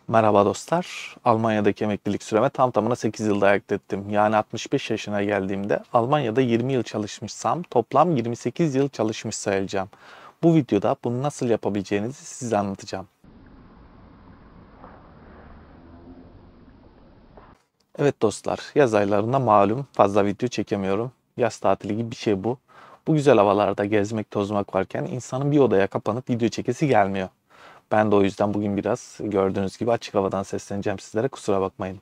Merhaba dostlar. Almanya'daki emeklilik süreme tam tamına 8 yılda eklettim. Yani 65 yaşına geldiğimde Almanya'da 20 yıl çalışmışsam toplam 28 yıl çalışmış sayılacağım. Bu videoda bunu nasıl yapabileceğinizi size anlatacağım. Evet dostlar, yaz aylarında malum fazla video çekemiyorum. Yaz tatili gibi bir şey bu. Bu güzel havalarda gezmek, tozmak varken insanın bir odaya kapanıp video çekesi gelmiyor. Ben de o yüzden bugün biraz gördüğünüz gibi açık havadan sesleneceğim sizlere, kusura bakmayın.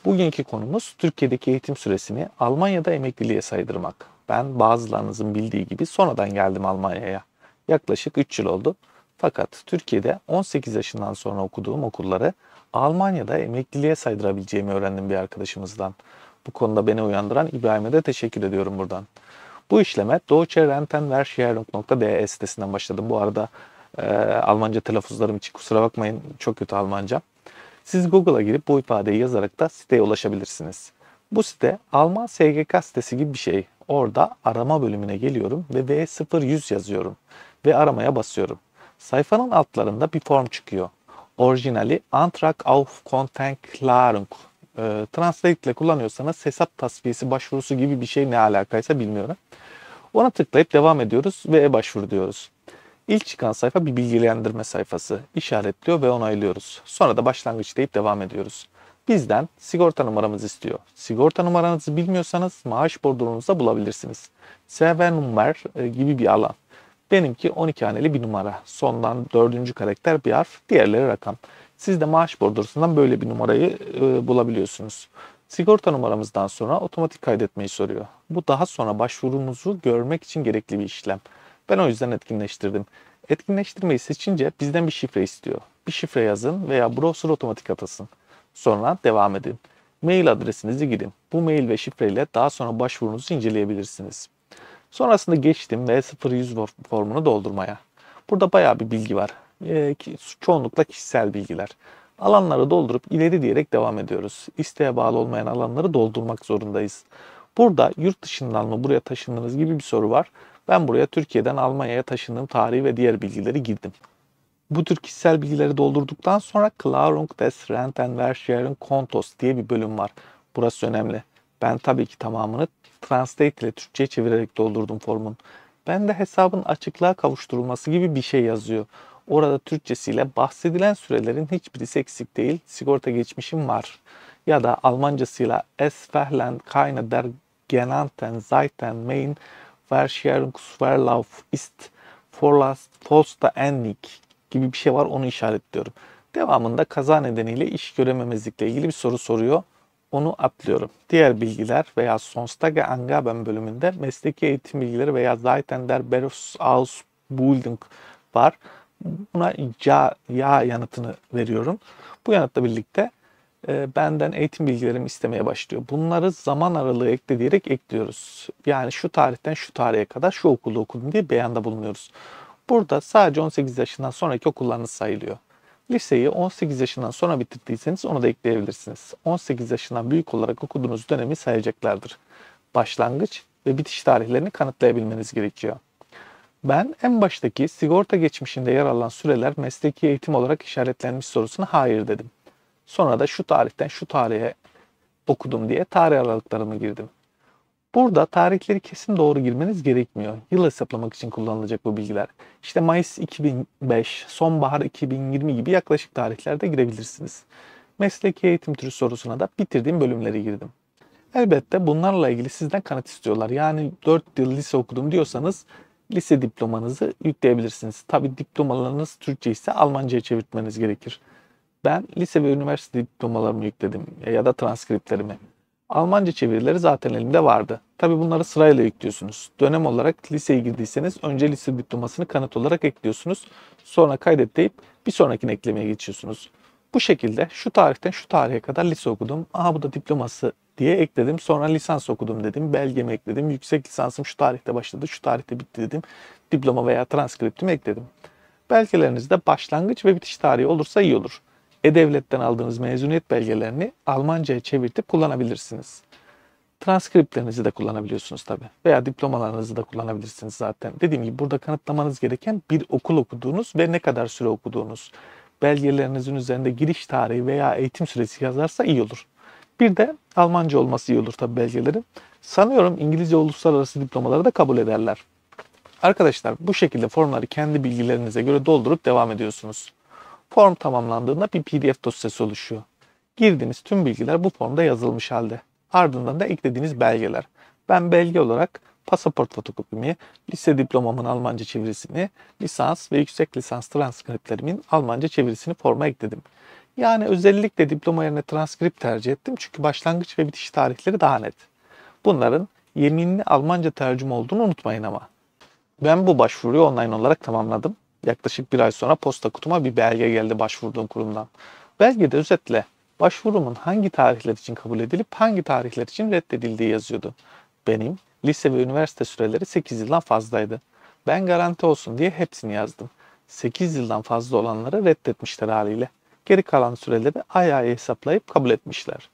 Bugünkü konumuz Türkiye'deki eğitim süresini Almanya'da emekliliğe saydırmak. Ben bazılarınızın bildiği gibi sonradan geldim Almanya'ya. Yaklaşık 3 yıl oldu. Fakat Türkiye'de 18 yaşından sonra okuduğum okulları Almanya'da emekliliğe saydırabileceğimi öğrendim bir arkadaşımızdan. Bu konuda beni uyandıran İbrahim'e de teşekkür ediyorum buradan. Bu işleme Deutsche Rentenversicherung.de sitesinden başladım. Bu arada Almanca telaffuzlarım için kusura bakmayın, çok kötü Almanca. Siz Google'a girip bu ifadeyi yazarak da siteye ulaşabilirsiniz. Bu site Alman SGK sitesi gibi bir şey. Orada arama bölümüne geliyorum ve V0100 yazıyorum ve aramaya basıyorum. Sayfanın altlarında bir form çıkıyor. Orijinali Antrag auf Kontentklarung. Translate ile kullanıyorsanız hesap tasfiyesi başvurusu gibi bir şey, ne alakaysa bilmiyorum. Ona tıklayıp devam ediyoruz ve e-başvuru diyoruz. İlk çıkan sayfa bir bilgilendirme sayfası. İşaretliyor ve onaylıyoruz. Sonra da başlangıç deyip devam ediyoruz. Bizden sigorta numaramızı istiyor. Sigorta numaranızı bilmiyorsanız maaş bordronuzda bulabilirsiniz. CV gibi bir alan. Benimki 12 haneli bir numara. Sondan 4. karakter bir harf, diğerleri rakam. Siz de maaş bordrosundan böyle bir numarayı bulabiliyorsunuz. Sigorta numaramızdan sonra otomatik kaydetmeyi soruyor. Bu daha sonra başvurumuzu görmek için gerekli bir işlem. Ben o yüzden etkinleştirdim. Etkinleştirmeyi seçince bizden bir şifre istiyor. Bir şifre yazın veya browser otomatik atasın. Sonra devam edin. Mail adresinizi girin. Bu mail ve şifreyle daha sonra başvurunuzu inceleyebilirsiniz. Sonrasında geçtim V0100 formunu doldurmaya. Burada bayağı bir bilgi var. Çoğunlukla kişisel bilgiler. Alanları doldurup ileri diyerek devam ediyoruz. İsteğe bağlı olmayan alanları doldurmak zorundayız. Burada yurt dışından mı buraya taşındınız gibi bir soru var. Ben buraya Türkiye'den Almanya'ya taşındığım tarihi ve diğer bilgileri girdim. Bu tür kişisel bilgileri doldurduktan sonra Klarung des Rentenversicherungskontos diye bir bölüm var. Burası önemli. Ben tabii ki tamamını Translate ile Türkçe'ye çevirerek doldurdum formun. Ben de hesabın açıklığa kavuşturulması gibi bir şey yazıyor. Orada Türkçesiyle bahsedilen sürelerin hiçbirisi eksik değil. Sigorta geçmişim var. Ya da Almancasıyla Es Verland keine der genannten Seiten mein Versicherungsverlauf ist vollständig gibi bir şey var, onu işaretliyorum. Devamında kaza nedeniyle iş görememezlikle ilgili bir soru soruyor. Onu atlıyorum. Diğer bilgiler veya Sonstage Angaben bölümünde mesleki eğitim bilgileri veya Seiten der Berufsausbildung var. Buna ya yanıtını veriyorum. Bu yanıtla birlikte benden eğitim bilgilerimi istemeye başlıyor. Bunları zaman aralığı ekleyerek ekliyoruz. Yani şu tarihten şu tarihe kadar şu okulda okudum diye beyanda bulunuyoruz. Burada sadece 18 yaşından sonraki okullarınız sayılıyor. Liseyi 18 yaşından sonra bitirdiyseniz onu da ekleyebilirsiniz. 18 yaşından büyük olarak okuduğunuz dönemi sayacaklardır. Başlangıç ve bitiş tarihlerini kanıtlayabilmeniz gerekiyor. Ben en baştaki sigorta geçmişinde yer alan süreler mesleki eğitim olarak işaretlenmiş sorusuna hayır dedim. Sonra da şu tarihten şu tarihe okudum diye tarih aralıklarımı girdim. Burada tarihleri kesin doğru girmeniz gerekmiyor. Yıl hesaplamak için kullanılacak bu bilgiler. İşte Mayıs 2005, sonbahar 2020 gibi yaklaşık tarihlerde girebilirsiniz. Mesleki eğitim türü sorusuna da bitirdiğim bölümleri girdim. Elbette bunlarla ilgili sizden kanıt istiyorlar. Yani 4 yıl lise okudum diyorsanız lise diplomanızı yükleyebilirsiniz. Tabi diplomalarınız Türkçe ise Almanca'ya çevirtmeniz gerekir. Ben lise ve üniversite diplomalarımı yükledim ya da transkriptlerimi. Almanca çevirileri zaten elimde vardı. Tabi bunları sırayla yüklüyorsunuz. Dönem olarak liseye girdiyseniz önce lise diplomasını kanıt olarak ekliyorsunuz. Sonra kaydet deyip bir sonrakini eklemeye geçiyorsunuz. Bu şekilde şu tarihten şu tarihe kadar lise okudum. Aha bu da diploması diye ekledim. Sonra lisans okudum dedim. Belgemi ekledim. Yüksek lisansım şu tarihte başladı, şu tarihte bitti dedim. Diploma veya transkriptimi ekledim. Belgelerinizde başlangıç ve bitiş tarihi olursa iyi olur. E-Devlet'ten aldığınız mezuniyet belgelerini Almanca'ya çevirtip kullanabilirsiniz. Transkriptlerinizi de kullanabiliyorsunuz tabi. Veya diplomalarınızı da kullanabilirsiniz zaten. Dediğim gibi burada kanıtlamanız gereken bir okul okuduğunuz ve ne kadar süre okuduğunuz. belgelerinizin üzerinde giriş tarihi veya eğitim süresi yazarsa iyi olur. Bir de Almanca olması iyi olur tabii belgelerin. Sanıyorum İngilizce uluslararası diplomaları da kabul ederler. Arkadaşlar bu şekilde formları kendi bilgilerinize göre doldurup devam ediyorsunuz. Form tamamlandığında bir PDF dosyası oluşuyor. Girdiğiniz tüm bilgiler bu formda yazılmış halde. Ardından da eklediğiniz belgeler. Ben belge olarak pasaport fotokopimi, lise diplomamın Almanca çevirisini, lisans ve yüksek lisans transkriptlerimin Almanca çevirisini forma ekledim. Yani özellikle diploma yerine transkript tercih ettim çünkü başlangıç ve bitiş tarihleri daha net. Bunların yeminli Almanca tercüme olduğunu unutmayın ama. Ben bu başvuruyu online olarak tamamladım. Yaklaşık bir ay sonra posta kutuma bir belge geldi başvurduğum kurumdan. Belgede özetle başvurumun hangi tarihler için kabul edilip hangi tarihler için reddedildiği yazıyordu. Benim lise ve üniversite süreleri 8 yıldan fazlaydı. Ben garanti olsun diye hepsini yazdım. 8 yıldan fazla olanları reddetmişler haliyle. Geri kalan süreleri ay ay hesaplayıp kabul etmişler.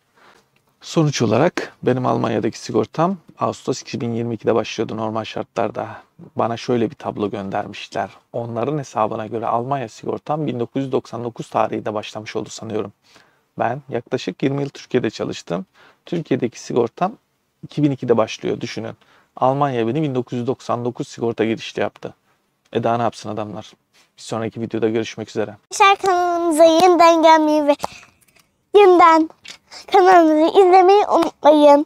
Sonuç olarak benim Almanya'daki sigortam Ağustos 2022'de başlıyordu normal şartlarda. Bana şöyle bir tablo göndermişler. Onların hesabına göre Almanya sigortam 1999 tarihinde başlamış oldu sanıyorum. Ben yaklaşık 20 yıl Türkiye'de çalıştım. Türkiye'deki sigortam 2002'de başlıyor düşünün. Almanya beni 1999 sigorta girişli yaptı. Daha ne yapsın adamlar? Bir sonraki videoda görüşmek üzere. Arkadaşlar kanalımıza yeniden gelmeyi ve yeniden kanalımızı izlemeyi unutmayın.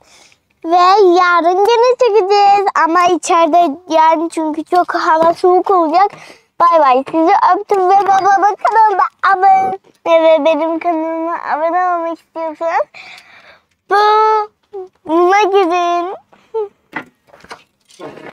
Ve yarın gene çekeceğiz ama içeride yani çünkü çok hava soğuk olacak. Bay bay, sizi öptüm ve babamın kanalına abone ve benim kanalıma abone olmak istiyorsanız buna girin.